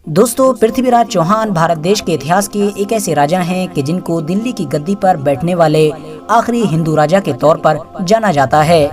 दोस्तों, पृथ्वीराज चौहान भारत देश के इतिहास के एक ऐसे राजा हैं कि जिनको दिल्ली की गद्दी पर बैठने वाले आखिरी हिंदू राजा के तौर पर जाना जाता है,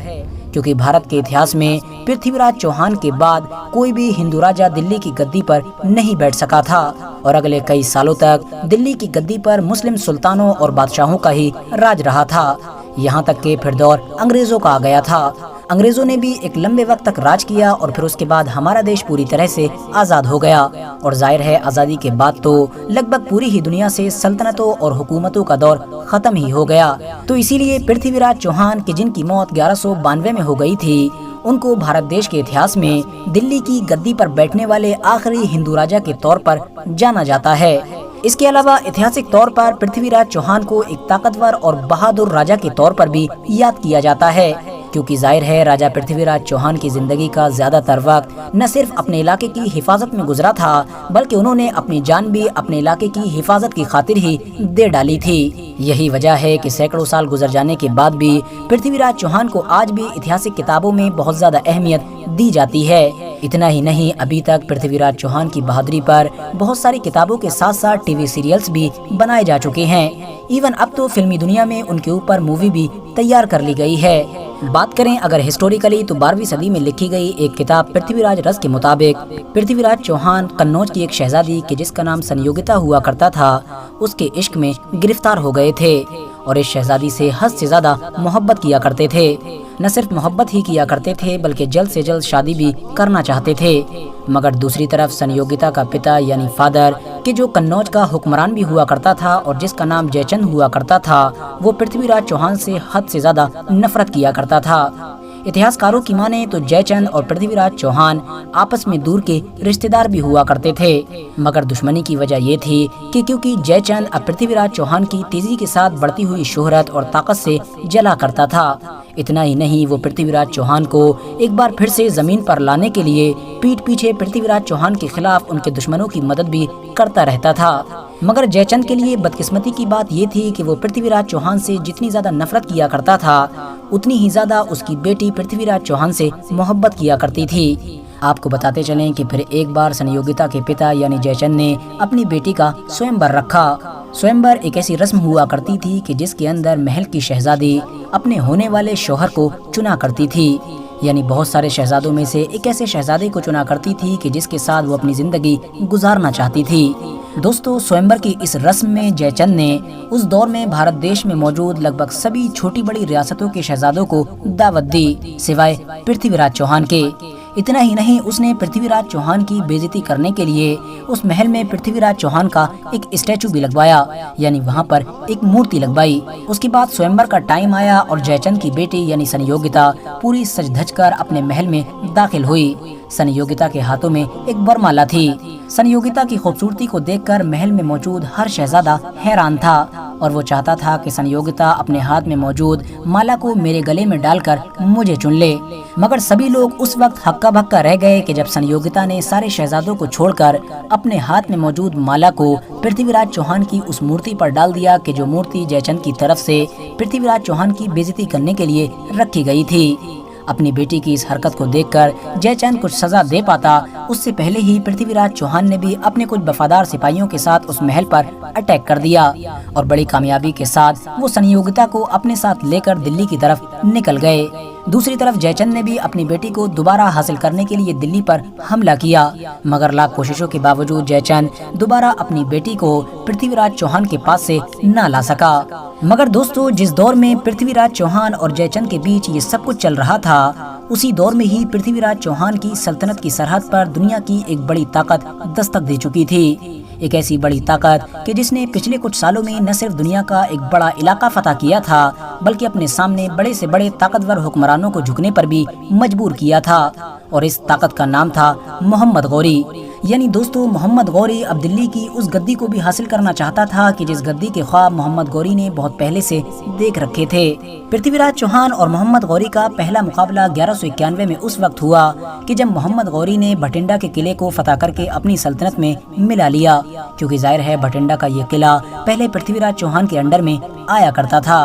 क्योंकि भारत के इतिहास में पृथ्वीराज चौहान के बाद कोई भी हिंदू राजा दिल्ली की गद्दी पर नहीं बैठ सका था और अगले कई सालों तक दिल्ली की गद्दी पर मुस्लिम सुल्तानों और बादशाहों का ही राज रहा था। यहाँ तक कि फिर दौर अंग्रेजों का आ गया था। अंग्रेजों ने भी एक लंबे वक्त तक राज किया और फिर उसके बाद हमारा देश पूरी तरह से आज़ाद हो गया। और जाहिर है, आज़ादी के बाद तो लगभग पूरी ही दुनिया से सल्तनतों और हुकूमतों का दौर खत्म ही हो गया। तो इसीलिए पृथ्वीराज चौहान की जिनकी मौत 1192 में हो गई थी, उनको भारत देश के इतिहास में दिल्ली की गद्दी पर बैठने वाले आखिरी हिंदू राजा के तौर पर जाना जाता है। इसके अलावा ऐतिहासिक तौर पर पृथ्वीराज चौहान को एक ताकतवर और बहादुर राजा के तौर पर भी याद किया जाता है, क्योंकि जाहिर है राजा पृथ्वीराज चौहान की जिंदगी का ज्यादातर वक्त न सिर्फ अपने इलाके की हिफाजत में गुजरा था, बल्कि उन्होंने अपनी जान भी अपने इलाके की हिफाजत की खातिर ही दे डाली थी। यही वजह है कि सैकड़ों साल गुजर जाने के बाद भी पृथ्वीराज चौहान को आज भी ऐतिहासिक किताबों में बहुत ज्यादा अहमियत दी जाती है। इतना ही नहीं, अभी तक पृथ्वीराज चौहान की बहादुरी पर बहुत सारी किताबों के साथ साथ टीवी सीरियल्स भी बनाए जा चुके हैं। इवन अब तो फिल्मी दुनिया में उनके ऊपर मूवी भी तैयार कर ली गई है। बात करें अगर हिस्टोरिकली, तो 12वीं सदी में लिखी गई एक किताब पृथ्वीराज रस के मुताबिक पृथ्वीराज चौहान कन्नौज की एक शहजादी के जिसका नाम संयोगिता हुआ करता था, उसके इश्क में गिरफ्तार हो गए थे और इस शहजादी से हद से ज्यादा मोहब्बत किया करते थे। न सिर्फ मोहब्बत ही किया करते थे, बल्कि जल्द से जल्द शादी भी करना चाहते थे। मगर दूसरी तरफ संयोगिता का पिता यानी फादर, कि जो कन्नौज का हुक्मरान भी हुआ करता था और जिसका नाम जयचंद हुआ करता था, वो पृथ्वीराज चौहान से हद से ज्यादा नफरत किया करता था। इतिहासकारों की माने तो जयचंद और पृथ्वीराज चौहान आपस में दूर के रिश्तेदार भी हुआ करते थे। मगर दुश्मनी की वजह ये थी कि क्योंकि जयचंद अब पृथ्वीराज चौहान की तेजी के साथ बढ़ती हुई शोहरत और ताकत से जला करता था। इतना ही नहीं, वो पृथ्वीराज चौहान को एक बार फिर से जमीन पर लाने के लिए पीठ पीछे पृथ्वीराज चौहान के खिलाफ उनके दुश्मनों की मदद भी करता रहता था। मगर जयचंद के लिए बदकिस्मती की बात ये थी कि वो पृथ्वीराज चौहान से जितनी ज्यादा नफरत किया करता था, उतनी ही ज्यादा उसकी बेटी पृथ्वीराज चौहान से मोहब्बत किया करती थी। आपको बताते चलें कि फिर एक बार संयोगिता के पिता यानी जयचंद ने अपनी बेटी का स्वयंवर रखा। स्वयंवर एक ऐसी रस्म हुआ करती थी कि जिसके अंदर महल की शहजादी अपने होने वाले शौहर को चुना करती थी, यानी बहुत सारे शहजादों में से एक ऐसे शहजादे को चुना करती थी कि जिसके साथ वो अपनी जिंदगी गुजारना चाहती थी। दोस्तों, स्वयंवर की इस रस्म में जयचंद ने उस दौर में भारत देश में मौजूद लगभग सभी छोटी बड़ी रियासतों के शहजादों को दावत दी, सिवाय पृथ्वीराज चौहान के। इतना ही नहीं, उसने पृथ्वीराज चौहान की बेइज्जती करने के लिए उस महल में पृथ्वीराज चौहान का एक स्टैचू भी लगवाया, यानी वहाँ पर एक मूर्ति लगवाई। उसके बाद स्वयंवर का टाइम आया और जयचंद की बेटी यानी संयोगिता पूरी सज धज कर अपने महल में दाखिल हुई। संयोगिता के हाथों में एक वरमाला थी। संयोगिता की खूबसूरती को देखकर महल में मौजूद हर शहजादा हैरान था और वो चाहता था कि संयोगिता अपने हाथ में मौजूद माला को मेरे गले में डालकर मुझे चुन ले। मगर सभी लोग उस वक्त हक्का बक्का रह गए कि जब संयोगिता ने सारे शहजादों को छोड़कर अपने हाथ में मौजूद माला को पृथ्वीराज चौहान की उस मूर्ति पर डाल दिया, कि जो मूर्ति जयचंद की तरफ से पृथ्वीराज चौहान की बेइज्जती करने के लिए रखी गई थी। अपनी बेटी की इस हरकत को देखकर जयचंद कुछ सजा दे पाता, उससे पहले ही पृथ्वीराज चौहान ने भी अपने कुछ वफादार सिपाहियों के साथ उस महल पर अटैक कर दिया और बड़ी कामयाबी के साथ वो संयोगिता को अपने साथ लेकर दिल्ली की तरफ निकल गए। दूसरी तरफ जयचंद ने भी अपनी बेटी को दोबारा हासिल करने के लिए दिल्ली पर हमला किया, मगर लाख कोशिशों के बावजूद जयचंद दोबारा अपनी बेटी को पृथ्वीराज चौहान के पास से न ला सका। मगर दोस्तों, जिस दौर में पृथ्वीराज चौहान और जयचंद के बीच ये सब कुछ चल रहा था, उसी दौर में ही पृथ्वीराज चौहान की सल्तनत की सरहद पर दुनिया की एक बड़ी ताकत दस्तक दे चुकी थी। एक ऐसी बड़ी ताकत कि जिसने पिछले कुछ सालों में न सिर्फ दुनिया का एक बड़ा इलाका फतह किया था, बल्कि अपने सामने बड़े से बड़े ताकतवर हुक्मरानों को झुकने पर भी मजबूर किया था। और इस ताकत का नाम था मोहम्मद गौरी। यानी दोस्तों, मोहम्मद गौरी अब दिल्ली की उस गद्दी को भी हासिल करना चाहता था कि जिस गद्दी के ख्वाब मोहम्मद गौरी ने बहुत पहले से देख रखे थे। पृथ्वीराज चौहान और मोहम्मद गौरी का पहला मुकाबला 1191 में उस वक्त हुआ कि जब मोहम्मद गौरी ने भटिंडा के किले को फतह करके अपनी सल्तनत में मिला लिया, क्योंकि जाहिर है भटिंडा का ये किला पहले पृथ्वीराज चौहान के अंडर में आया करता था।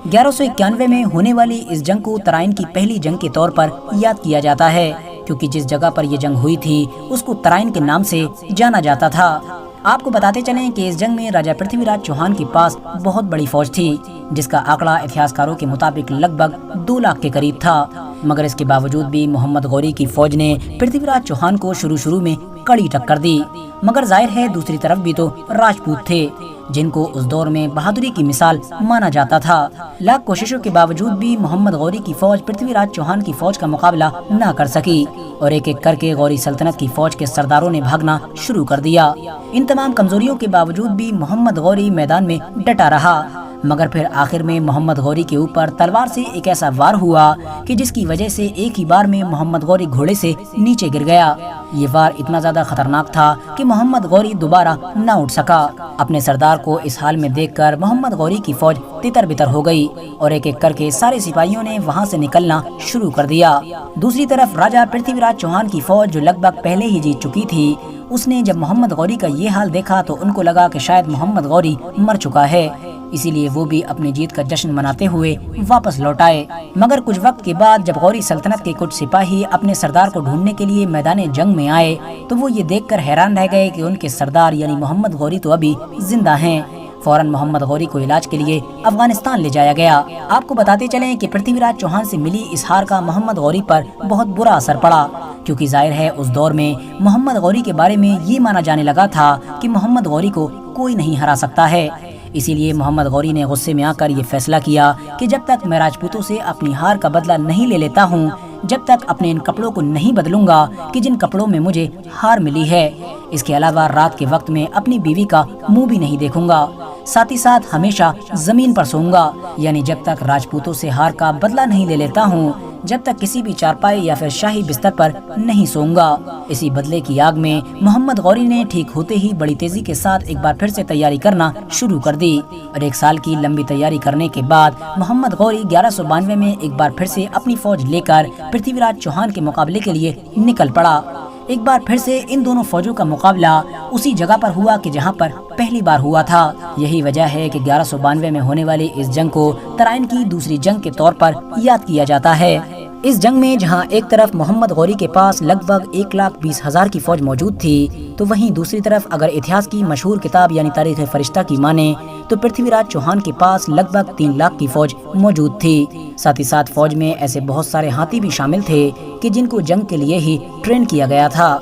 1191 में होने वाली इस जंग को तराइन की पहली जंग के तौर पर याद किया जाता है। क्योंकि जिस जगह पर یہ جنگ ہوئی تھی اس کو ترائن کے نام سے جانا جاتا تھا۔ آپ کو بتاتے چلیں کہ اس جنگ میں راجہ پرتھوی راج چوہان کے پاس بہت بڑی فوج تھی، جس کا آنکڑا اتہاسکاروں کے مطابق لگ بھگ 2 لاکھ کے قریب تھا، مگر اس کے باوجود بھی محمد غوری کی فوج نے پرتھوی راج چوہان کو شروع میں کڑی ٹکر دی۔ مگر ظاہر ہے دوسری طرف بھی تو راجپوت تھے جن کو اس دور میں بہادری کی مثال مانا جاتا تھا۔ لاکھ کوششوں کے باوجود بھی محمد غوری کی فوج پرتھوی راج چوہان کی فوج کا مقابلہ نہ کر سکی، اور ایک ایک کر کے غوری سلطنت کی فوج کے سرداروں نے بھاگنا شروع کر دیا۔ ان تمام کمزوریوں کے باوجود بھی محمد غوری میدان میں ڈٹا رہا، مگر پھر آخر میں محمد غوری کے اوپر تلوار سے ایک ایسا وار ہوا کہ جس کی وجہ سے ایک ہی بار میں محمد غوری گھوڑے سے نیچے گر گیا۔ یہ وار اتنا زیادہ خطرناک تھا کہ محمد غوری دوبارہ نہ اٹھ سکا۔ اپنے سردار کو اس حال میں دیکھ کر محمد غوری کی فوج تتر بتر ہو گئی، اور ایک ایک کر کے سارے سپاہیوں نے وہاں سے نکلنا شروع کر دیا۔ دوسری طرف راجہ پرتھوی راج چوہان کی فوج جو لگ بھگ پہلے ہی جیت چکی تھی، اس نے جب محمد غوری کا یہ حال دیکھا تو ان کو لگا کہ شاید محمد غوری مر چکا ہے، اسی لیے وہ بھی اپنی جیت کا جشن مناتے ہوئے واپس لوٹ آئے۔ مگر کچھ وقت کے بعد جب غوری سلطنت کے کچھ سپاہی اپنے سردار کو ڈھونڈنے کے لیے میدان جنگ میں آئے تو وہ یہ دیکھ کر حیران رہ گئے کہ ان کے سردار یعنی محمد غوری تو ابھی زندہ ہیں۔ فوراً محمد غوری کو علاج کے لیے افغانستان لے جایا گیا۔ آپ کو بتاتے چلیں کہ پرتھوی راج چوہان سے ملی اس ہار کا محمد غوری پر بہت برا اثر پڑا، کیونکہ ظاہر ہے اس دور میں محمد غوری کے بارے میں یہ مانا جانے لگا تھا کہ محمد غوری کو کوئی نہیں ہرا سکتا ہے۔ اسی لیے محمد غوری نے غصے میں آ کر یہ فیصلہ کیا کہ جب تک میں راجپوتوں سے اپنی ہار کا بدلہ نہیں لے لیتا ہوں، جب تک اپنے ان کپڑوں کو نہیں بدلوں گا کہ جن کپڑوں میں مجھے ہار ملی ہے، اس کے علاوہ رات کے وقت میں اپنی بیوی کا منہ بھی نہیں دیکھوں گا، ساتھ ہی ساتھ ہمیشہ زمین پر سوؤں گا، یعنی جب تک راجپوتوں سے ہار کا بدلہ نہیں لے لیتا ہوں، جب تک کسی بھی چارپائی یا پھر شاہی بستر پر نہیں سوؤں گا۔ اسی بدلے کی آگ میں محمد غوری نے ٹھیک ہوتے ہی بڑی تیزی کے ساتھ ایک بار پھر سے تیاری کرنا شروع کر دی، اور 1 سال کی لمبی تیاری کرنے کے بعد محمد غوری 1192 میں ایک بار پھر سے اپنی فوج لے کر پرتھوی راج چوہان کے مقابلے کے لیے نکل پڑا۔ ایک بار پھر سے ان دونوں فوجوں کا مقابلہ اسی جگہ پر ہوا کہ جہاں پر پہلی بار ہوا تھا۔ یہی وجہ ہے کہ 1192 میں ہونے والی اس جنگ کو ترائن کی دوسری جنگ کے طور پر یاد کیا جاتا ہے۔ اس جنگ میں جہاں ایک طرف محمد غوری کے پاس لگ بھگ 1,20,000 کی فوج موجود تھی، تو وہیں دوسری طرف اگر اتہاس کی مشہور کتاب یعنی تاریخ فرشتہ کی مانیں تو پرتھوی راج چوہان کے پاس لگ بھگ 3 لاکھ کی فوج موجود تھی۔ ساتھ ہی ساتھ فوج میں ایسے بہت سارے ہاتھی بھی شامل تھے کہ جن کو جنگ کے لیے ہی ٹرین کیا گیا تھا۔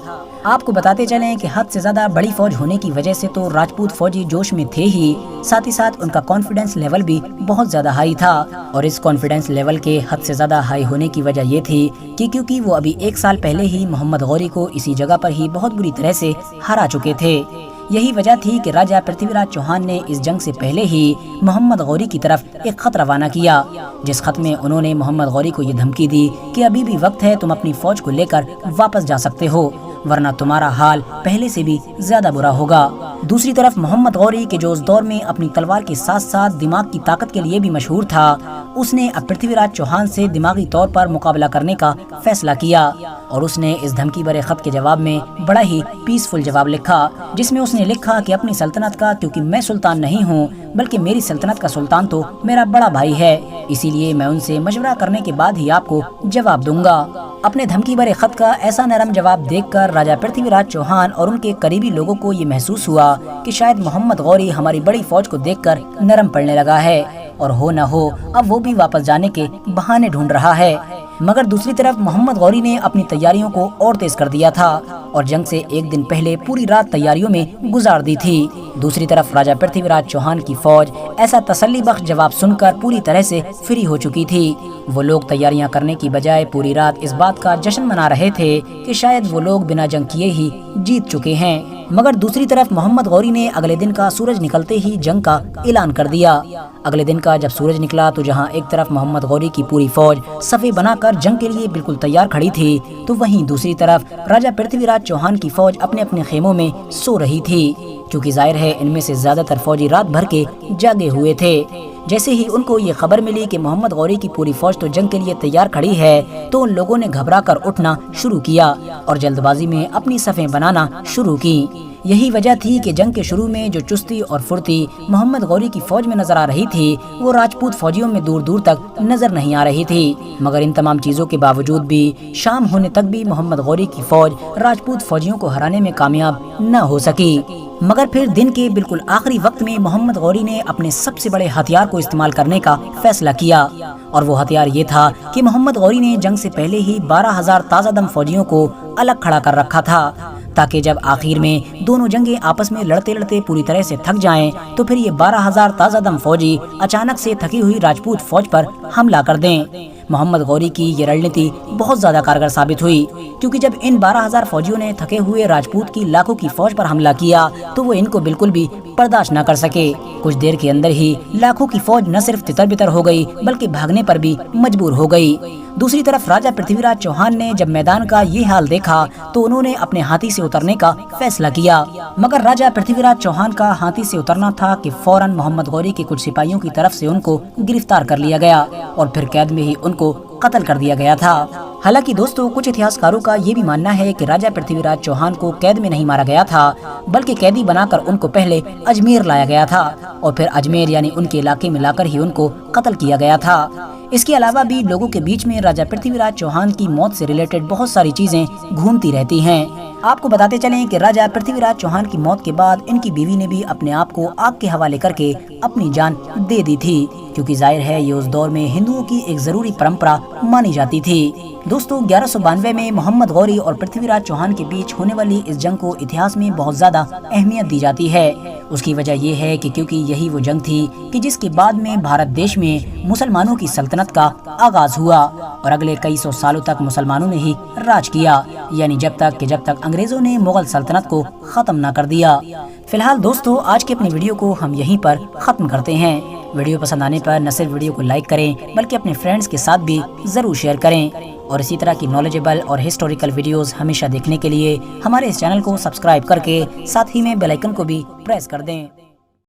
آپ کو بتاتے چلیں کہ حد سے زیادہ بڑی فوج ہونے کی وجہ سے تو راجپوت فوجی جوش میں تھے ہی، ساتھ ہی ساتھ ان کا کانفیڈنس لیول بھی بہت زیادہ ہائی تھا، اور اس کانفیڈنس لیول کے حد سے زیادہ ہائی ہونے کی وجہ یہ تھی کہ کیونکہ وہ ابھی 1 سال پہلے ہی محمد غوری کو اسی جگہ پر ہی بہت بری طرح سے ہرا چکے تھے۔ یہی وجہ تھی کہ راجہ پرتھوی راج چوہان نے اس جنگ سے پہلے ہی محمد غوری کی طرف ایک خط روانہ کیا، جس خط میں انہوں نے محمد غوری کو یہ دھمکی دی کہ ابھی بھی وقت ہے، تم اپنی فوج کو لے کر واپس جا سکتے ہو، ورنہ تمہارا حال پہلے سے بھی زیادہ برا ہوگا۔ دوسری طرف محمد غوری کے جو اس دور میں اپنی تلوار کے ساتھ ساتھ دماغ کی طاقت کے لیے بھی مشہور تھا، اس نے اب پرتھوی راج چوہان سے دماغی طور پر مقابلہ کرنے کا فیصلہ کیا، اور اس نے اس دھمکی بھرے خط کے جواب میں بڑا ہی پیسفل جواب لکھا، جس میں اس نے لکھا کہ اپنی سلطنت کا کیونکہ میں سلطان نہیں ہوں بلکہ میری سلطنت کا سلطان تو میرا بڑا بھائی ہے، اسی لیے میں ان سے مشورہ کرنے کے بعد ہی آپ کو جواب دوں گا۔ اپنے دھمکی بھرے خط کا ایسا نرم جواب دیکھ کر راجہ پرتھوی راج چوہان اور ان کے قریبی لوگوں کو یہ محسوس ہوا کہ شاید محمد غوری ہماری بڑی فوج کو دیکھ کر نرم پڑنے لگا ہے، اور ہو نہ ہو اب وہ بھی واپس جانے کے بہانے ڈھونڈ رہا ہے۔ مگر دوسری طرف محمد غوری نے اپنی تیاریوں کو اور تیز کر دیا تھا، اور جنگ سے 1 دن پہلے پوری رات تیاریوں میں گزار دی تھی۔ دوسری طرف راجہ پرتھوی راج چوہان کی فوج ایسا تسلی بخش جواب سن کر پوری طرح سے فری ہو چکی تھی۔ وہ لوگ تیاریاں کرنے کی بجائے پوری رات اس بات کا جشن منا رہے تھے کہ شاید وہ لوگ بنا جنگ کیے ہی جیت چکے ہیں۔ مگر دوسری طرف محمد غوری نے اگلے دن کا سورج نکلتے ہی جنگ کا اعلان کر دیا۔ اگلے دن کا جب سورج نکلا تو جہاں ایک طرف محمد غوری کی پوری فوج صفیں بنا کر جنگ کے لیے بالکل تیار کھڑی تھی، تو وہیں دوسری طرف راجہ پرتھوی راج چوہان کی فوج اپنے اپنے خیموں میں سو رہی تھی، کیونکہ ظاہر ہے ان میں سے زیادہ تر فوجی رات بھر کے جاگے ہوئے تھے۔ جیسے ہی ان کو یہ خبر ملی کہ محمد غوری کی پوری فوج تو جنگ کے لیے تیار کھڑی ہے، تو ان لوگوں نے گھبرا کر اٹھنا شروع کیا اور جلد بازی میں اپنی صفیں بنانا شروع کی۔ यही वजह थी कि जंग के शुरू में जो चुस्ती और फुर्ती मोहम्मद गौरी की फौज में नजर आ रही थी वो राजपूत फौजियों में दूर दूर तक नजर नहीं आ रही थी। मगर इन तमाम चीजों के बावजूद भी शाम होने तक भी मोहम्मद गौरी की फौज राजपूत फौजियों को हराने में कामयाब न हो सकी। मगर फिर दिन के बिल्कुल आखिरी वक्त में मोहम्मद गौरी ने अपने सबसे बड़े हथियार को इस्तेमाल करने का फैसला किया, और वो हथियार ये था कि मोहम्मद गौरी ने जंग से पहले ही 12,000 ताज़ादम फौजियों को अलग खड़ा कर रखा था, ताकि जब आखिर में दोनों जंगें आपस में लड़ते लड़ते पूरी तरह से थक जाएं, तो फिर ये 12,000 ताज़ादम फौजी अचानक से थकी हुई राजपूत फौज पर हमला कर दें। मोहम्मद गौरी की ये रणनीति बहुत ज्यादा कारगर साबित हुई, क्योंकि जब इन 12,000 फौजियों ने थके हुए राजपूत की लाखों की फौज पर हमला किया तो वो इनको बिल्कुल भी बर्दाश्त न कर सके। कुछ देर के अंदर ही लाखों की फौज न सिर्फ तितर बितर हो गई बल्कि भागने पर भी मजबूर हो गई। दूसरी तरफ राजा पृथ्वीराज चौहान ने जब मैदान का ये हाल देखा तो उन्होंने अपने हाथी से उतरने का फैसला किया। मगर राजा पृथ्वीराज चौहान का हाथी से उतरना था कि फौरन मोहम्मद गौरी के कुछ सिपाहियों की तरफ से उनको गिरफ्तार कर लिया गया और फिर कैद में ही उनको कत्ल कर दिया गया था। हालांकि दोस्तों, कुछ इतिहासकारों का ये भी मानना है कि राजा पृथ्वीराज चौहान को कैद में नहीं मारा गया था, बल्कि कैदी बनाकर उनको पहले अजमेर लाया गया था और फिर अजमेर यानी उनके इलाके में लाकर ही उनको कत्ल किया गया था। इसके अलावा भी लोगों के बीच में राजा पृथ्वीराज चौहान की मौत से रिलेटेड बहुत सारी चीजें घूमती रहती हैं। आपको बताते चलें कि राजा पृथ्वीराज चौहान की मौत के बाद इनकी बीवी ने भी अपने आप को आग के हवाले करके अपनी जान दे दी थी, क्योंकि जाहिर है ये उस दौर में हिंदुओं की एक जरूरी परंपरा मानी जाती थी। दोस्तों, 1192 में मोहम्मद गौरी और पृथ्वीराज चौहान के बीच होने वाली इस जंग को इतिहास में बहुत ज्यादा अहमियत दी जाती है। उसकी वजह यह है कि क्योंकि यही वो जंग थी कि जिसके बाद में भारत देश में मुसलमानों की सल्तनत का आगाज हुआ और अगले कई सौ सालों तक मुसलमानों ने ही राज किया, यानी जब तक अंग्रेजों ने मुगल सल्तनत को खत्म न कर दिया। फिलहाल दोस्तों, आज के अपनी वीडियो को हम यहीं पर खत्म करते हैं। वीडियो पसंद आने पर न सिर्फ वीडियो को लाइक करें बल्कि अपने फ्रेंड्स के साथ भी जरूर शेयर करें, और इसी तरह की नॉलेजेबल और हिस्टोरिकल वीडियोस हमेशा देखने के लिए हमारे इस चैनल को सब्सक्राइब करके साथ ही में बेल आइकन को भी प्रेस कर दें।